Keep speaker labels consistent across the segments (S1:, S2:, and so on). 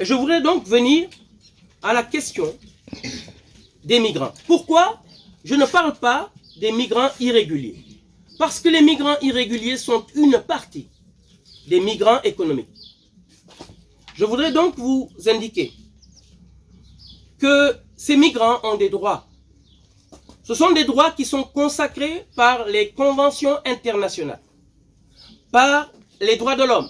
S1: Et je voudrais donc venir à la question des migrants. Pourquoi je ne parle pas des migrants irréguliers? Parce que les migrants irréguliers sont une partie des migrants économiques. Je voudrais donc vous indiquer que ces migrants ont des droits. Ce sont des droits qui sont consacrés par les conventions internationales, par les droits de l'homme,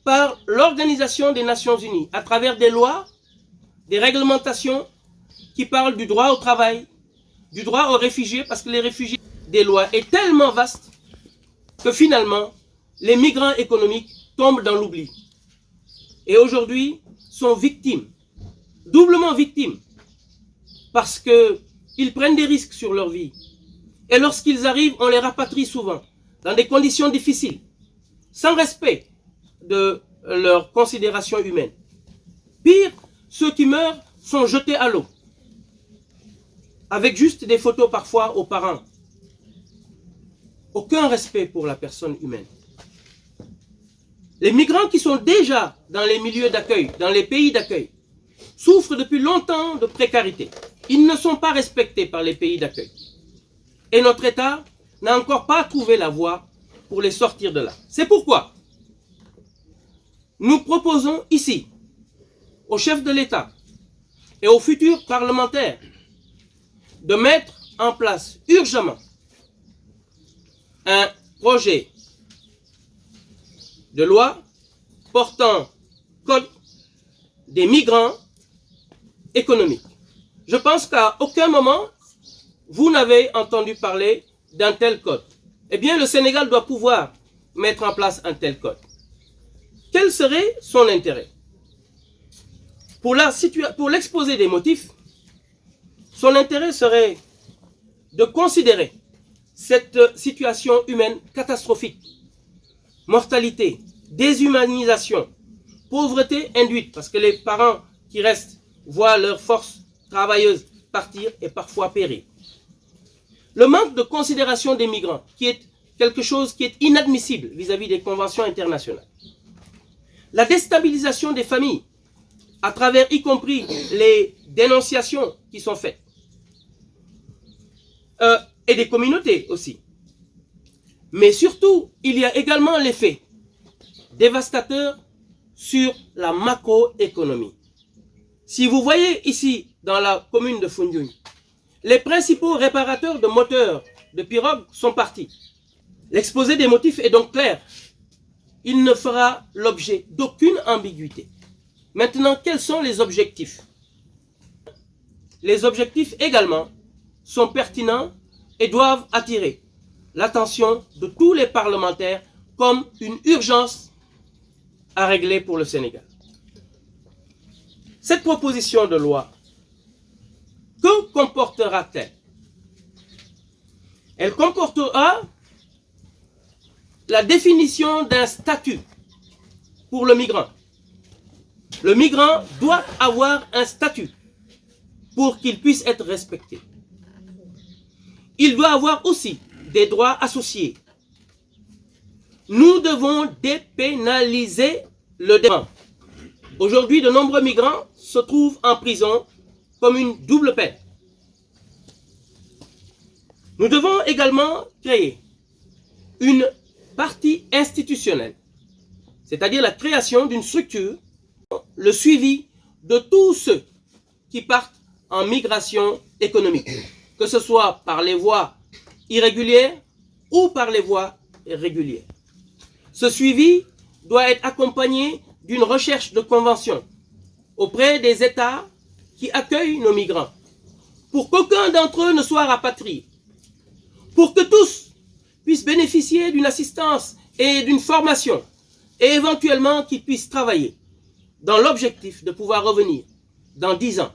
S1: par l'Organisation des Nations Unies, à travers des lois, des réglementations qui parlent du droit au travail, du droit aux réfugiés, parce que les réfugiés des lois est tellement vaste que finalement, les migrants économiques tombent dans l'oubli. Et aujourd'hui, sont victimes, doublement victimes, parce qu'ils prennent des risques sur leur vie. Et lorsqu'ils arrivent, on les rapatrie souvent, dans des conditions difficiles, sans respect de leurs considérations humaines. Pire, ceux qui meurent sont jetés à l'eau, avec juste des photos parfois aux parents. Aucun respect pour la personne humaine. Les migrants qui sont déjà dans les milieux d'accueil, dans les pays d'accueil, souffrent depuis longtemps de précarité. Ils ne sont pas respectés par les pays d'accueil. Et notre État n'a encore pas trouvé la voie pour les sortir de là. C'est pourquoi nous proposons ici, au chef de l'État et aux futurs parlementaires, de mettre en place urgemment un projet de loi portant code des migrants économiques. Je pense qu'à aucun moment, vous n'avez entendu parler d'un tel code. Eh bien, le Sénégal doit pouvoir mettre en place un tel code. Quel serait son intérêt? Pour l'exposé des motifs, son intérêt serait de considérer cette situation humaine catastrophique, mortalité, déshumanisation, pauvreté induite, parce que les parents qui restent voient leurs forces travailleuses partir et parfois périr. Le manque de considération des migrants, qui est quelque chose qui est inadmissible vis-à-vis des conventions internationales. La déstabilisation des familles, à travers y compris les dénonciations qui sont faites. Et des communautés aussi. Mais surtout, il y a également l'effet dévastateur sur la macroéconomie. Si vous voyez ici, dans la commune de Foundiougne, les principaux réparateurs de moteurs de pirogues sont partis. L'exposé des motifs est donc clair. Il ne fera l'objet d'aucune ambiguïté. Maintenant, quels sont les objectifs? Les objectifs également sont pertinents et doivent attirer l'attention de tous les parlementaires comme une urgence à régler pour le Sénégal. Cette proposition de loi, que comportera-t-elle? Elle comportera la définition d'un statut pour le migrant. Le migrant doit avoir un statut pour qu'il puisse être respecté. Il doit avoir aussi des droits associés. Nous devons dépénaliser le délit. Aujourd'hui, de nombreux migrants se trouvent en prison comme une double peine. Nous devons également créer une partie institutionnelle, c'est-à-dire la création d'une structure, le suivi de tous ceux qui partent en migration économique, que ce soit par les voies irrégulières ou par les voies régulières. Ce suivi doit être accompagné d'une recherche de convention auprès des États qui accueillent nos migrants, pour qu'aucun d'entre eux ne soit rapatrié, pour que tous puissent bénéficier d'une assistance et d'une formation, et éventuellement qu'ils puissent travailler, dans l'objectif de pouvoir revenir dans 10 ans.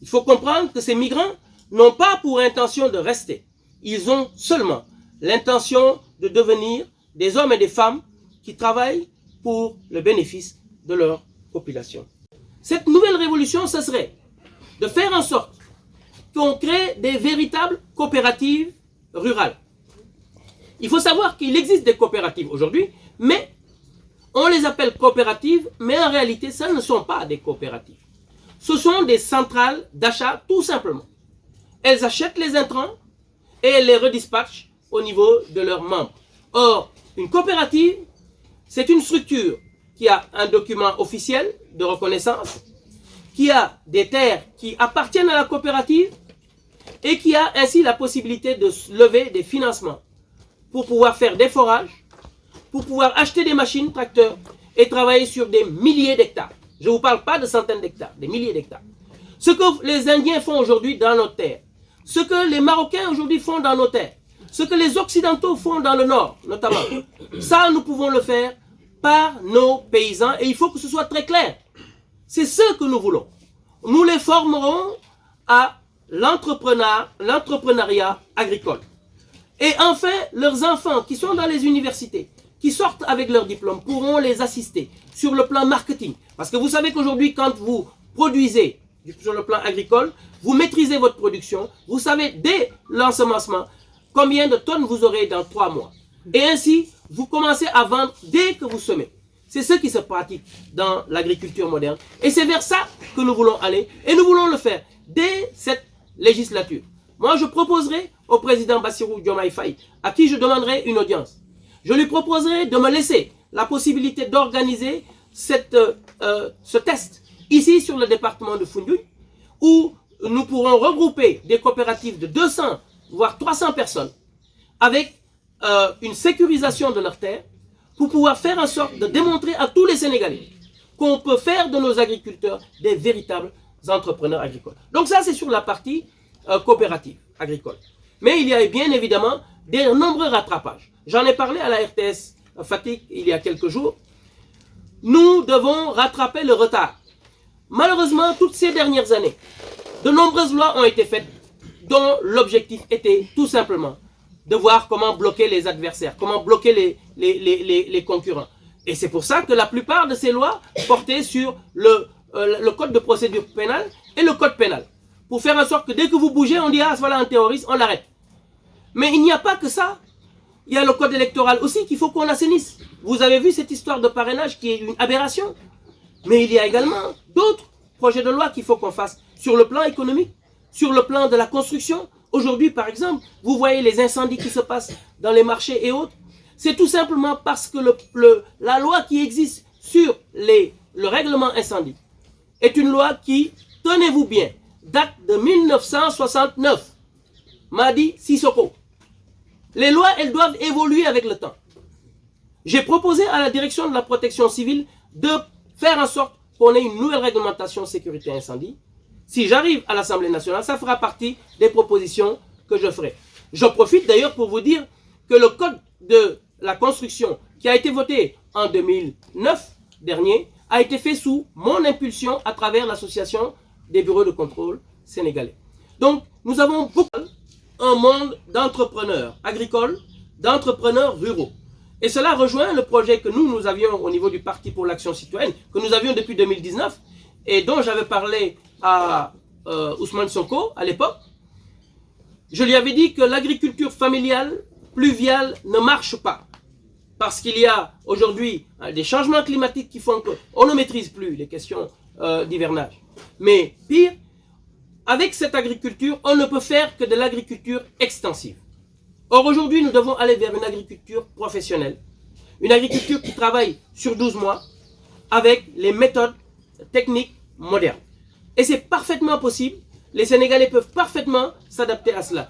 S1: Il faut comprendre que ces migrants n'ont pas pour intention de rester. Ils ont seulement l'intention de devenir des hommes et des femmes qui travaillent pour le bénéfice de leur population. Cette nouvelle révolution, ce serait de faire en sorte qu'on crée des véritables coopératives rurales. Il faut savoir qu'il existe des coopératives aujourd'hui, mais On les appelle coopératives, mais en réalité, ce ne sont pas des coopératives. Ce sont des centrales d'achat, tout simplement. Elles achètent les intrants et elles les redispatchent au niveau de leurs membres. Or, une coopérative, c'est une structure qui a un document officiel de reconnaissance, qui a des terres qui appartiennent à la coopérative et qui a ainsi la possibilité de lever des financements pour pouvoir faire des forages, pour pouvoir acheter des machines, tracteurs et travailler sur des milliers d'hectares. Je ne vous parle pas de centaines d'hectares, des milliers d'hectares. Ce que les Indiens font aujourd'hui dans nos terres, ce que les Marocains aujourd'hui font dans nos terres, ce que les Occidentaux font dans le Nord, notamment, ça, nous pouvons le faire par nos paysans et il faut que ce soit très clair. C'est ce que nous voulons. Nous les formerons à l'entrepreneuriat agricole. Et enfin, leurs enfants qui sont dans les universités, qui sortent avec leur diplôme, pourront les assister sur le plan marketing. Parce que vous savez qu'aujourd'hui, quand vous produisez sur le plan agricole, vous maîtrisez votre production, vous savez dès l'ensemencement combien de tonnes vous aurez dans 3 mois. Et ainsi, vous commencez à vendre dès que vous semez. C'est ce qui se pratique dans l'agriculture moderne. Et c'est vers ça que nous voulons aller. Et nous voulons le faire dès cette législature. Moi, je proposerai au président Bassirou Diomaye Faye, à qui je demanderai une audience. Je lui proposerai de me laisser la possibilité d'organiser ce test ici sur le département de Foundiougne, où nous pourrons regrouper des coopératives de 200 voire 300 personnes avec une sécurisation de leurs terres pour pouvoir faire en sorte de démontrer à tous les Sénégalais qu'on peut faire de nos agriculteurs des véritables entrepreneurs agricoles. Donc ça, c'est sur la partie coopérative agricole. Mais il y a bien évidemment des nombreux rattrapages. J'en ai parlé à la RTS Fatick il y a quelques jours. Nous devons rattraper le retard. Malheureusement, toutes ces dernières années, de nombreuses lois ont été faites dont l'objectif était tout simplement de voir comment bloquer les adversaires, comment bloquer les concurrents. Et c'est pour ça que la plupart de ces lois portaient sur le code de procédure pénale et le code pénal. Pour faire en sorte que dès que vous bougez, on dit « Ah, voilà un terroriste, on l'arrête ». Mais il n'y a pas que ça. Il y a le code électoral aussi qu'il faut qu'on assainisse. Vous avez vu cette histoire de parrainage qui est une aberration. Mais il y a également d'autres projets de loi qu'il faut qu'on fasse sur le plan économique, sur le plan de la construction. Aujourd'hui, par exemple, vous voyez les incendies qui se passent dans les marchés et autres. C'est tout simplement parce que la loi qui existe sur le règlement incendie est une loi qui, tenez-vous bien, date de 1969. Madi Sissoko. Les lois, elles doivent évoluer avec le temps. J'ai proposé à la direction de la protection civile de faire en sorte qu'on ait une nouvelle réglementation sécurité incendie. Si j'arrive à l'Assemblée nationale, ça fera partie des propositions que je ferai. Je profite d'ailleurs pour vous dire que le code de la construction qui a été voté en 2009 dernier a été fait sous mon impulsion à travers l'association des bureaux de contrôle sénégalais. Donc, nous avons beaucoup un monde d'entrepreneurs agricoles, d'entrepreneurs ruraux. Et cela rejoint le projet que nous avions au niveau du Parti pour l'Action Citoyenne, que nous avions depuis 2019, et dont j'avais parlé à Ousmane Sonko à l'époque. Je lui avais dit que l'agriculture familiale, pluviale, ne marche pas. Parce qu'il y a aujourd'hui des changements climatiques qui font qu'on ne maîtrise plus les questions d'hivernage. Mais pire, avec cette agriculture, on ne peut faire que de l'agriculture extensive. Or aujourd'hui, nous devons aller vers une agriculture professionnelle. Une agriculture qui travaille sur 12 mois avec les méthodes techniques modernes. Et c'est parfaitement possible. Les Sénégalais peuvent parfaitement s'adapter à cela.